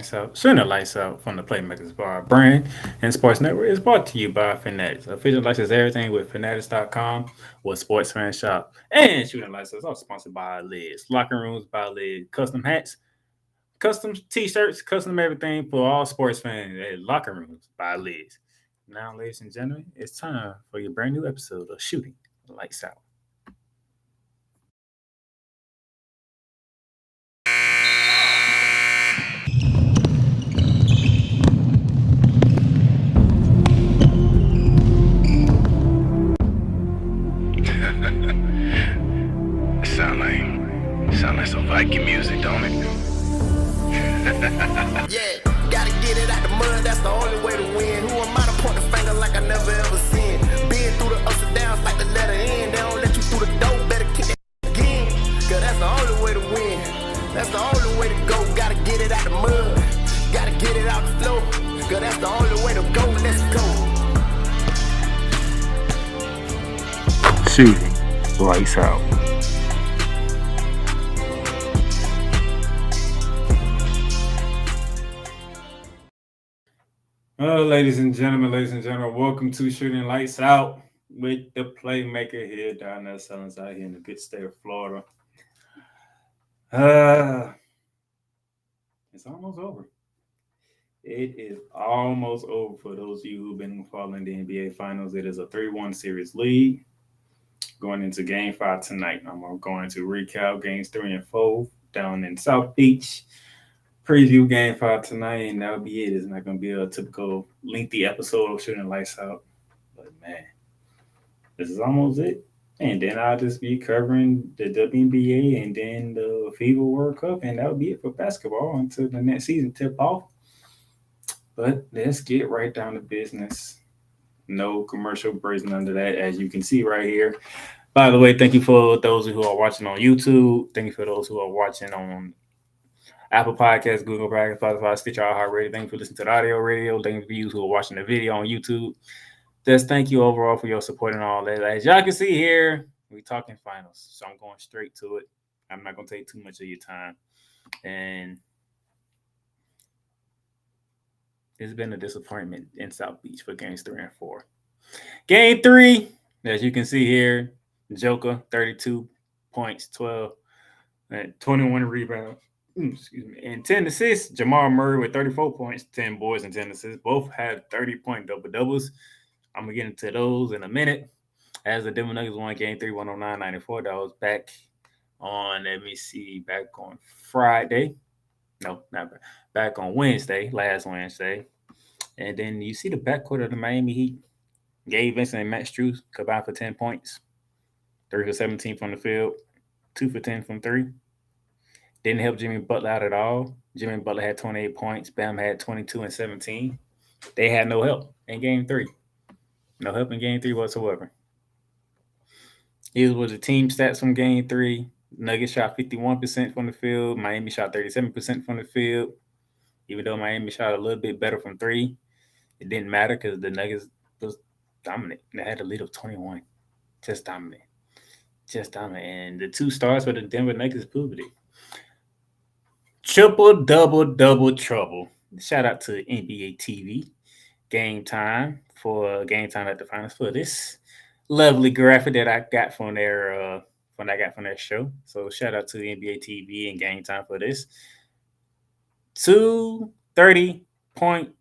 So, Shooting the Lights Out from the Playmakers Bar brand and Sports Network is brought to you by Fanatics. Official license everything with Fanatics.com with Sports Fan Shop. And Shooting Lights Out is also sponsored by Liz. Locker Rooms by Liz. Custom hats, custom t-shirts, custom everything for all sports fans at Locker Rooms by Liz. Now, ladies and gentlemen, it's time for your brand new episode of Shooting Lights Out. Sound like some Viking music, don't it? Yeah, gotta get it out the mud, that's the only way to win. Who am I to point the finger like I never ever seen? Been through the ups and downs like the letter N. They don't let you through the door, better kick that again. Cause that's the only way to win. That's the only way to go. Gotta get it out the mud, gotta get it out the flow. Cause that's the only way to go, let's go. Shooting Lights Out. Ladies and gentlemen, welcome to Shooting Lights Out with the Playmaker here down there, selling out here in the good state of Florida. It's almost over. It is almost over for those of you who've been following the NBA Finals. It is a 3-1 series lead going into Game 5 tonight. I'm going to recap Games 3 and 4 down in South Beach. Preview Game 5 tonight, and that'll be it. It's not going to be a typical lengthy episode of Shooting Lights Out. But, man, this is almost it. And then I'll just be covering the WNBA and then the FIBA World Cup, and that'll be it for basketball until the next season tip off. But let's get right down to business. No commercial breaks, none of that, as you can see right here. By the way, thank you for those who are watching on YouTube. Thank you for those who are watching on Apple Podcasts, Google Podcasts, Spotify, Stitcher, iHeartRadio. Thank you for listening to the audio radio. Thank you for you who are watching the video on YouTube. Just thank you overall for your support and all that. As y'all can see here, we're talking finals. So I'm going straight to it. I'm not going to take too much of your time. And it's been a disappointment in South Beach for Games 3 and 4. Game 3, as you can see here, Joker, 32 points, 12, and 21 rebounds. And 10 assists. Jamal Murray with 34 points, 10 boards, and 10 assists. Both had 30-point double-doubles. I'm going to get into those in a minute. As the Denver Nuggets won Game 3, 109-94. That was back on, back on Friday. No, not back. Back on Wednesday, last Wednesday. And then you see the backcourt of the Miami Heat. Gabe Vincent and Matt Strus combined for 10 points. 3 for 17 from the field. 2 for 10 from 3. Didn't help Jimmy Butler out at all. Jimmy Butler had 28 points. Bam had 22 and 17. They had no help in Game 3. No help in Game 3 whatsoever. Here was the team stats from Game 3. Nuggets shot 51% from the field. Miami shot 37% from the field. Even though Miami shot a little bit better from 3, it didn't matter because the Nuggets was dominant. They had a lead of 21. Just dominant. And the 2 stars for the Denver Nuggets proved it. Triple, double trouble. Shout out to NBA TV. Game time at the finals for this lovely graphic that I got from their show. So shout out to NBA TV and Game Time for this. 2 30-point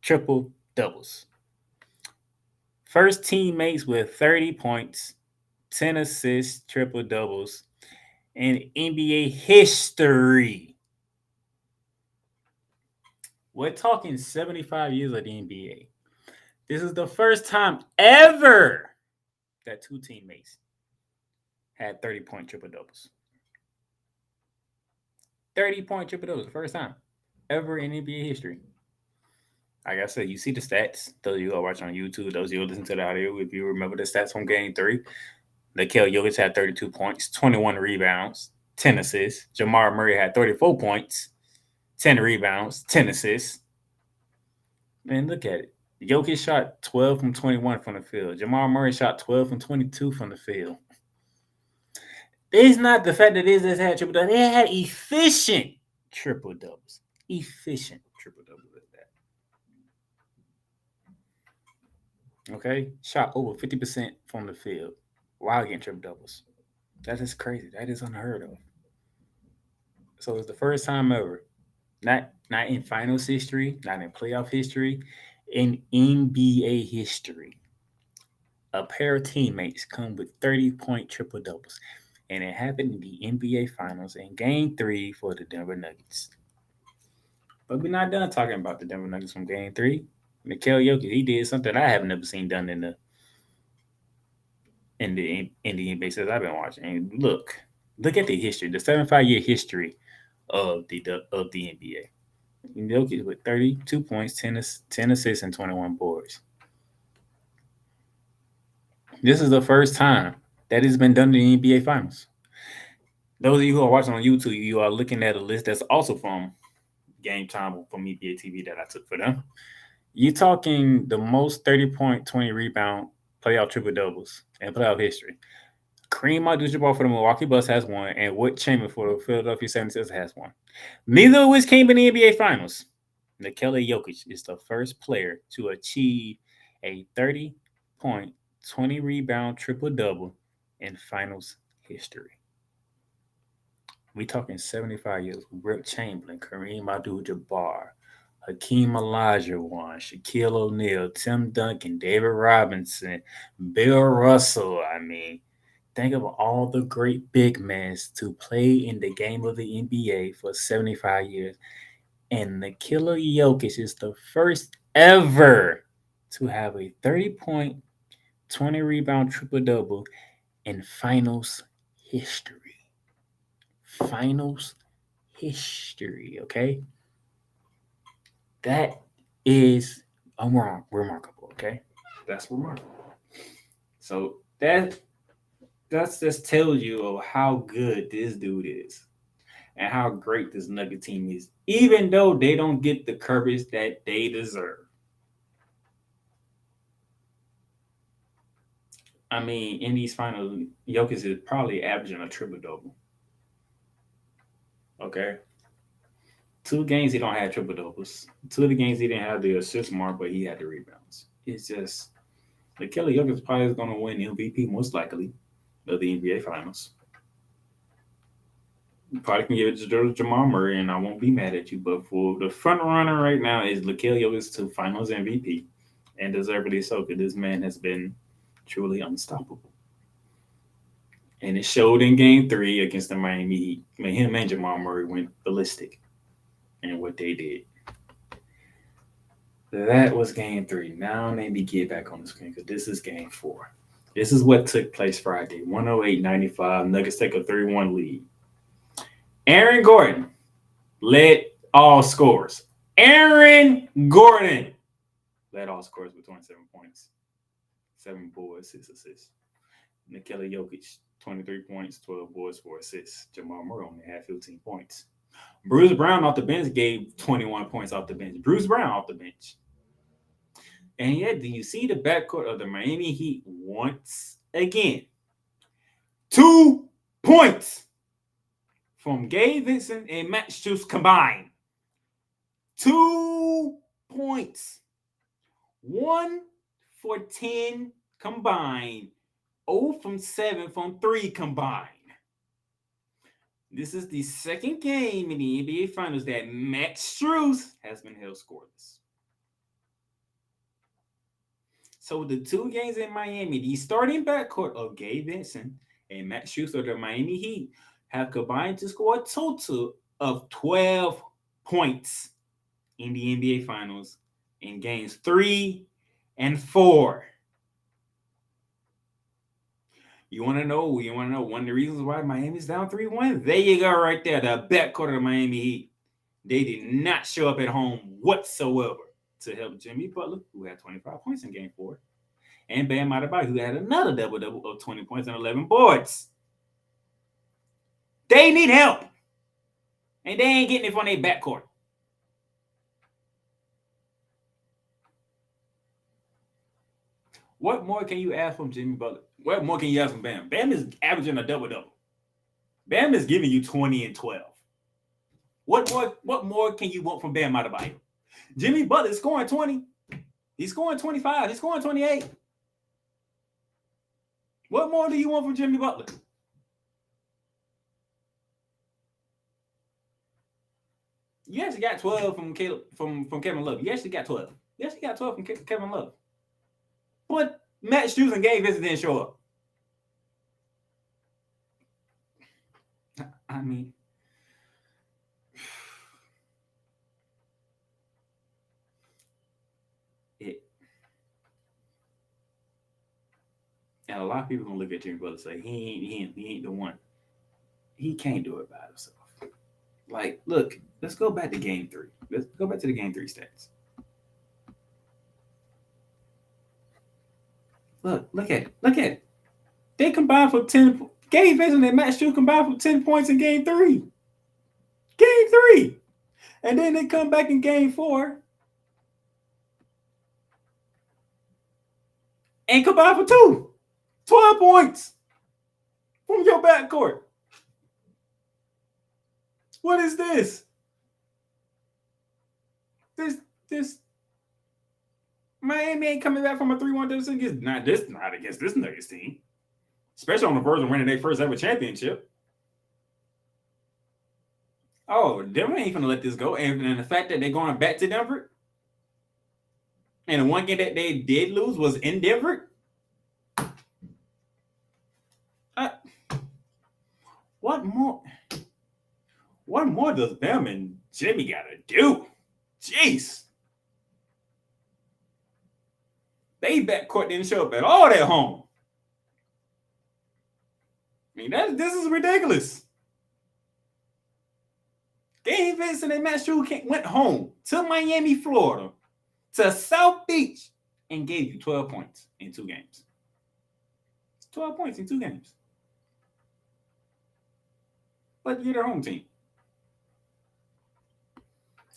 triple doubles. First teammates with 30 points, 10 assists, triple doubles in NBA history. We're talking 75 years of the NBA. This is the first time ever that 2 teammates had 30-point triple doubles. 30-point triple doubles, the first time ever in NBA history. Like I said, you see the stats. Those of you who are watching on YouTube, those of you who listen to the audio, if you remember the stats from Game 3, Nikola Jokic had 32 points, 21 rebounds, 10 assists. Jamal Murray had 34 points, 10 rebounds, 10 assists. Man, look at it. Jokic shot 12 from 21 from the field. Jamal Murray shot 12 from 22 from the field. It's not the fact that they just had triple doubles. They had efficient triple doubles. efficient triple-double at that. Okay? Shot over 50% from the field while getting triple-doubles. That is crazy. That is unheard of. So it's the first time ever, not in finals history, not in playoff history, in NBA history, a pair of teammates come with 30-point triple doubles. And it happened in the NBA Finals in Game 3 for the Denver Nuggets. But we're not done talking about the Denver Nuggets from Game 3. Mikhail Jokic, he did something I have never seen done in the NBA since I've been watching. And look at the history, the 75-year history of the NBA. Jokic with 32 points, 10 assists, and 21 boards. This is the first time that has been done in the NBA Finals. Those of you who are watching on YouTube, you are looking at a list that's also from Game Time from NBA TV that I took for them. You're talking the most 30-point, 20 rebound playoff triple doubles in playoff history. Kareem Abdul-Jabbar for the Milwaukee Bucks has one, and Wilt Chamberlain for the Philadelphia 76ers has one. Neither of which came in the NBA Finals. Nikola Jokic is the first player to achieve a 30-point, 20 rebound triple double in Finals history. We talking 75 years. Wilt Chamberlain, Kareem Abdul-Jabbar, Hakeem Olajuwon, Shaquille O'Neal, Tim Duncan, David Robinson, Bill Russell. I mean, think of all the great big men to play in the game of the NBA for 75 years. And Nikola Jokic is the first ever to have a 30-point, 20 rebound triple double in finals history. Finals history, okay? That is remarkable, okay? That's remarkable. So that's just tells you of how good this dude is and how great this Nugget team is, even though they don't get the coverage that they deserve. I mean, in these finals, Jokic is probably averaging a triple double. Okay. 2 games he don't have triple doubles. 2 of the games he didn't have the assist mark, but he had the rebounds. It's just Kelly Jokic probably is going to win MVP most likely of the NBA Finals. You probably can give it to Jamal Murray, and I won't be mad at you. But for the front runner right now is Nikola Jokic to Finals MVP, and deservedly so, because this man has been truly unstoppable. And it showed in Game 3 against the Miami Heat. I mean, him and Jamal Murray went ballistic in what they did. That was Game 3. Now let me get back on the screen because this is Game 4. This is what took place Friday. 108-95. Nuggets take a 3-1 lead. Aaron Gordon led all scores. Aaron Gordon led all scores with 27 points, 7 boards, 6 assists. Nikola Jokic, 23 points, 12 boards, 4 assists. Jamal Murray only had 15 points. Bruce Brown off the bench gave 21 points off the bench. Bruce Brown off the bench. And yet, do you see the backcourt of the Miami Heat once again? 2 points from Gabe Vincent and Matt Strus combined. 2 points. 1 for 10 combined. 0 from 7 from 3 combined. This is the second game in the NBA Finals that Matt Strus has been held scoreless. So the 2 games in Miami, the starting backcourt of Gabe Vincent and Matt Strus of the Miami Heat have combined to score a total of 12 points in the NBA Finals in games 3 and 4. You want to know one of the reasons why Miami's down 3-1? There you go right there, the backcourt of the Miami Heat. They did not show up at home whatsoever to help Jimmy Butler, who had 25 points in Game 4, and Bam Adebayo, who had another double-double of 20 points and 11 boards. They need help, and they ain't getting it from their backcourt. What more can you ask from Jimmy Butler? What more can you ask from Bam? Bam is averaging a double-double. Bam is giving you 20 and 12. What more can you want from Bam Adebayo? Jimmy Butler is scoring 20. He's scoring 25. He's scoring 28. What more do you want from Jimmy Butler? You actually got 12 from Kevin Love. You actually got 12. You actually got 12 from Kevin Love. But Matt Strus and Gabe Vincent didn't show up. I mean, and a lot of people gonna look at Jimmy Butler and say he ain't the one. He can't do it by himself. Like, look, let's go back to game 3. Let's go back to the game 3 stats. Look at it. They combined for 10. Gabe Vincent and Matt Strus combined for 10 points in game 3. Game 3. And then they come back in game 4 and combine for 2. 12 points from your backcourt. What is this? This Miami ain't coming back from a 3-1 deficit against not against this Nuggets team. Especially on the verge of winning their first ever championship. Oh, Denver ain't gonna let this go. And the fact that they're going back to Denver, and the one game that they did lose was in Denver. What more does Bam and Jimmy gotta do? Jeez. They backcourt didn't show up at all at home. I mean, this is ridiculous. Gabe Vincent and Matt Strus went home to Miami, Florida, to South Beach, and gave you 12 points in 2 games. 12 points in 2 games. But you're their home team.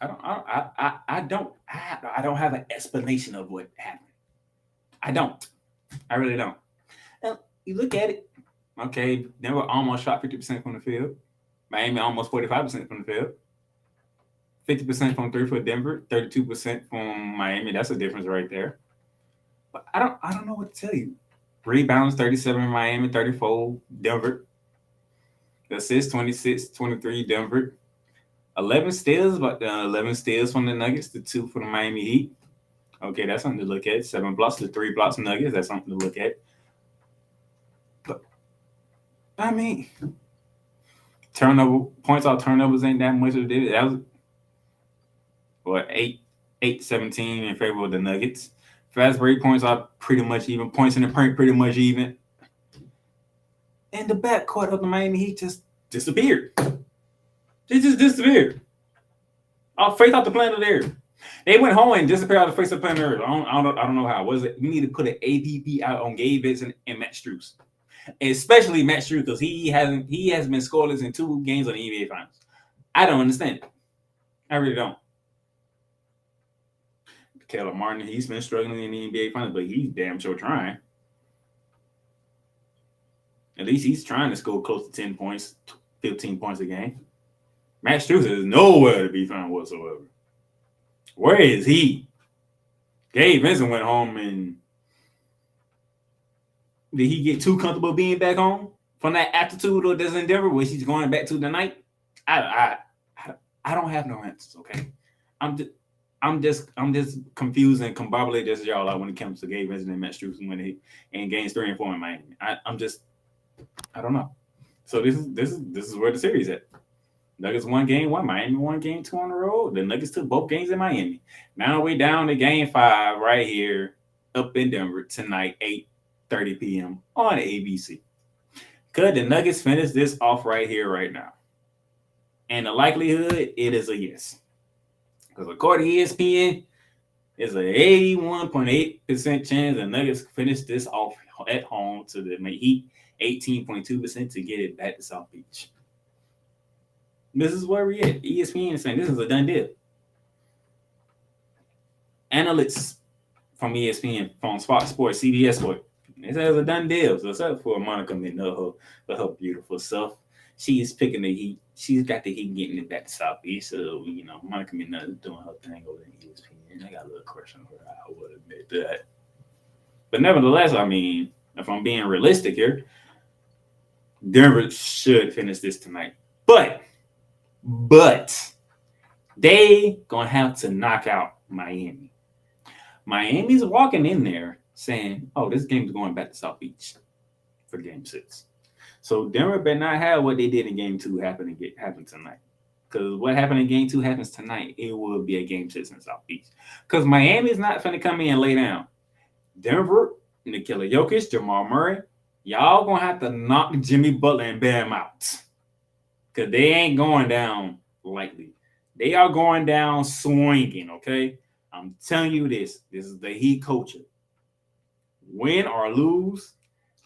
I don't have an explanation of what happened. I don't. I really don't. And you look at it. Okay, Denver almost shot 50% from the field. Miami almost 45% from the field. 50% from 3 for Denver, 32% from Miami. That's a difference right there. But I don't know what to tell you. Rebounds 37 Miami, 34 Denver. Assists 26, 23 Denver. 11 steals, but 11 steals from the Nuggets, the 2 for the Miami Heat. Okay, that's something to look at. 7 blocks to 3 blocks Nuggets. That's something to look at. But I mean, points off turnovers ain't that much of it. That was what 8-17 in favor of the Nuggets. Fast break points are pretty much even. Points in the paint pretty much even. And the backcourt of the Miami Heat just disappeared. They just disappeared. Off face off the planet Earth. They went home and disappeared off the face of the planet Earth. I don't know how. Was it? We need to put an ADP out on Gabe Vincent and Matt Strus, especially Matt Strus, because he has been scoreless in 2 games of the NBA Finals. I don't understand it. I really don't. Caleb Martin, he's been struggling in the NBA Finals, but he's damn sure trying. At least he's trying to score close to 10 points, 15 points a game. Matt Strus is nowhere to be found whatsoever. Where is he? Gabe Vincent went home, and did he get too comfortable being back home from that attitude or this endeavor where he's going back to tonight? I don't have no answers. Okay, I'm just confused and combobulated as y'all are when it comes to Gabe Vincent and Matt Strus in games 3 and 4 in Miami. I don't know. So this is where the series at. Nuggets won game 1, Miami won game 2 on the road. The Nuggets took both games in Miami. Now we're down to game 5 right here up in Denver tonight, 8:30 p.m. on ABC. Could the Nuggets finish this off right here, right now? And the likelihood, it is a yes. Because according to ESPN, it's an 81.8% chance the Nuggets finish this off at home to the Heat, 18.2% to get it back to South Beach. This is where we're at. ESPN is saying this is a done deal. Analysts from ESPN, from Fox Sports, CBS Sports, they say it's a done deal. So except for Monica McNutt, her beautiful self, she's picking the Heat. She's got the Heat getting it back to South Beach. So, Monica McNutt doing her thing over in ESPN. I got a little question for her. I will admit that. But nevertheless, I mean, if I'm being realistic here, Denver should finish this tonight. But they gonna have to knock out Miami. Miami's walking in there saying, "Oh, this game's going back to South Beach for Game 6." So Denver better not have what they did in Game 2 happen tonight. Because what happened in Game 2 happens tonight, it will be a Game 6 in South Beach. Because Miami's not finna come in and lay down. Denver, Nikola Jokic, Jamal Murray, y'all gonna have to knock Jimmy Butler and Bam out. Because they ain't going down lightly. They are going down swinging, okay? I'm telling you this. This is the Heat culture. Win or lose,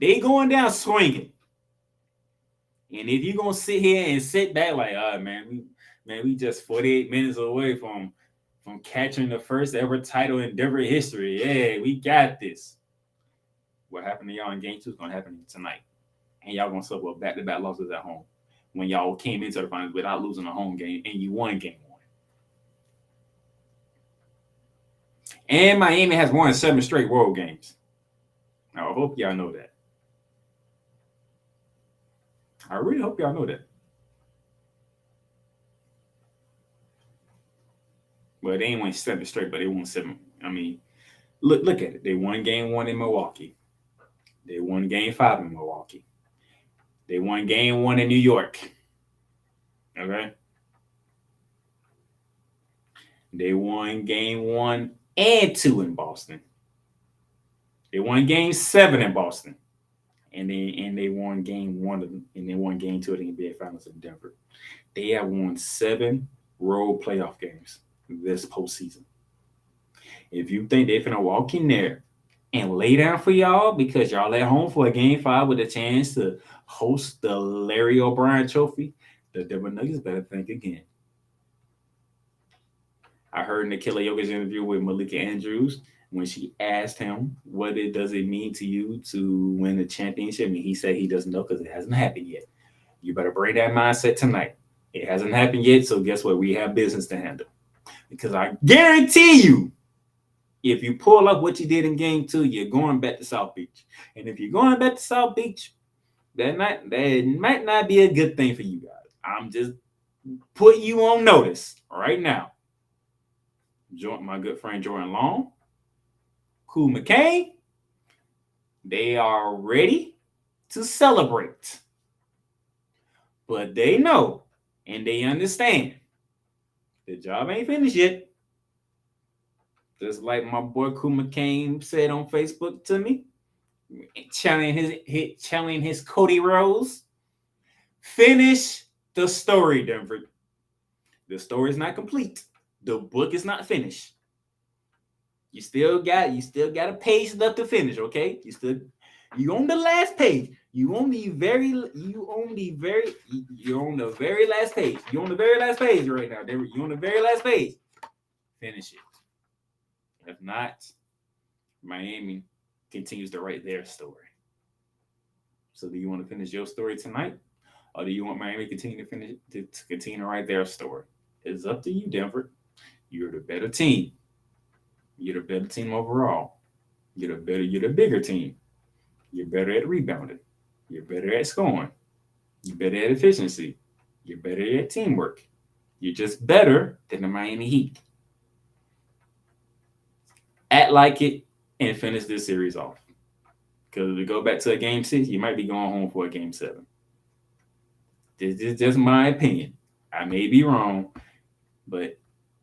they going down swinging. And if you're going to sit here and sit back like, we just 48 minutes away from catching the first ever title in Denver history. Yeah, we got this. What happened to y'all in Game 2 is going to happen tonight. And y'all going to suffer back-to-back losses at home when y'all came into the finals without losing a home game and you won Game 1. And Miami has won 7 straight road games. Now, I hope y'all know that. I really hope y'all know that. Well, they ain't won 7 straight, but they won 7. I mean, look at it. They won Game 1 in Milwaukee. They won Game 5 in Milwaukee. They won Game 1 in New York. Okay? They won Game 1 and 2 in Boston. They won Game 7 in Boston. And they won Game 1 and they won Game 2 of the NBA Finals in Denver. They have won 7 road playoff games this postseason. If you think they're finna walk in there and lay down for y'all because y'all at home for a Game 5 with a chance to host the Larry O'Brien Trophy, the Denver Nuggets better think again. I heard Nikola Jokic's interview with Malika Andrews when she asked him, what does it mean to you to win the championship? And he said he doesn't know because it hasn't happened yet. You better bring that mindset tonight. It hasn't happened yet, so guess what? We have business to handle. Because I guarantee you, if you pull up what you did in Game 2, you're going back to South Beach. And if you're going back to South Beach, that might not be a good thing for you guys. I'm just putting you on notice right now. My good friend Jordan Long, Cool McCain, they are ready to celebrate. But they know and they understand the job ain't finished yet. Just like my boy Cool McCain said on Facebook to me, challenging his Cody Rose. Finish the story, Denver. The story is not complete. The book is not finished. You still got a page left to finish, okay? You on the last page. You're on the very last page. You're on the very last page right now. You're on the very last page. Finish it. If not, Miami continues to write their story. So do you want to finish your story tonight? Or do you want Miami to continue to write their story? It's up to you, Denver. You're the better team. You're the better team overall. You're the bigger team. You're better at rebounding. You're better at scoring. You're better at efficiency. You're better at teamwork. You're just better than the Miami Heat. Act like it and finish this series off. Because if we go back to a Game 6, you might be going home for a Game 7. This is just my opinion. I may be wrong, but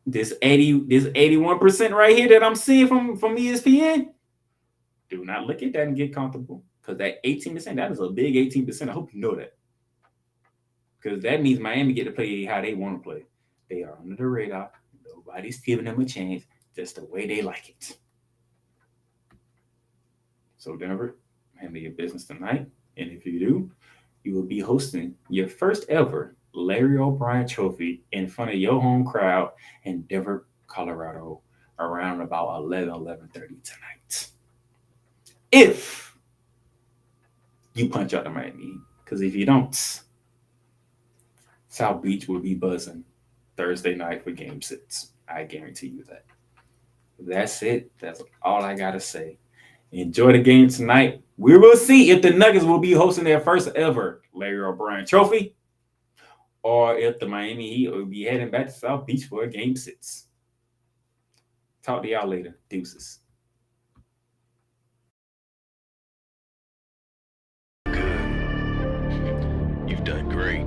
this 81% right here that I'm seeing from ESPN, do not look at that and get comfortable. Because that 18%, that is a big 18%. I hope you know that. Because that means Miami get to play how they want to play. They are under the radar. Nobody's giving them a chance. Just the way they like it. So Denver, handle your business tonight. And if you do, you will be hosting your first ever Larry O'Brien Trophy in front of your home crowd in Denver, Colorado, around about 11:30 tonight. If you punch out the Miami, because if you don't, South Beach will be buzzing Thursday night for Game 6. I guarantee you that. That's it. That's all I got to say. Enjoy the game tonight. We will see if the Nuggets will be hosting their first ever Larry O'Brien Trophy or if the Miami Heat will be heading back to South Beach for a Game 6. Talk to y'all later. Deuces. You've done great.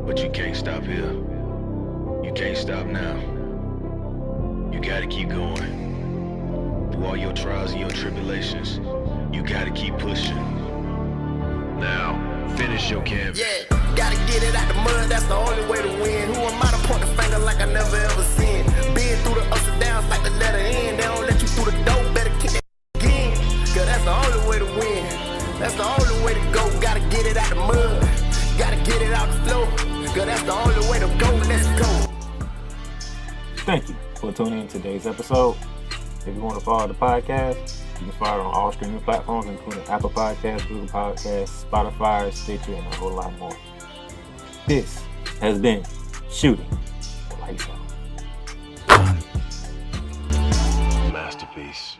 But you can't stop here. You can't stop now. You gotta keep going. Through all your trials and your tribulations, you gotta keep pushing. Now, finish your canvas. Yeah, gotta get it out the mud, that's the only way to win. Who am I to point the finger like I never ever seen? Been through the ups and downs like the letter N. They don't let you through the door, better kick that again. Cause that's the only way to win. That's the only way to go. Gotta get it out the mud. Gotta get it out the flow. Cause that's the only way to go. Let's go. Thank you for tuning in to today's episode. If you want to follow the podcast, you can follow it on all streaming platforms, including Apple Podcasts, Google Podcasts, Spotify, Stitcher, and a whole lot more. This has been Shooting Lights Out. Masterpiece.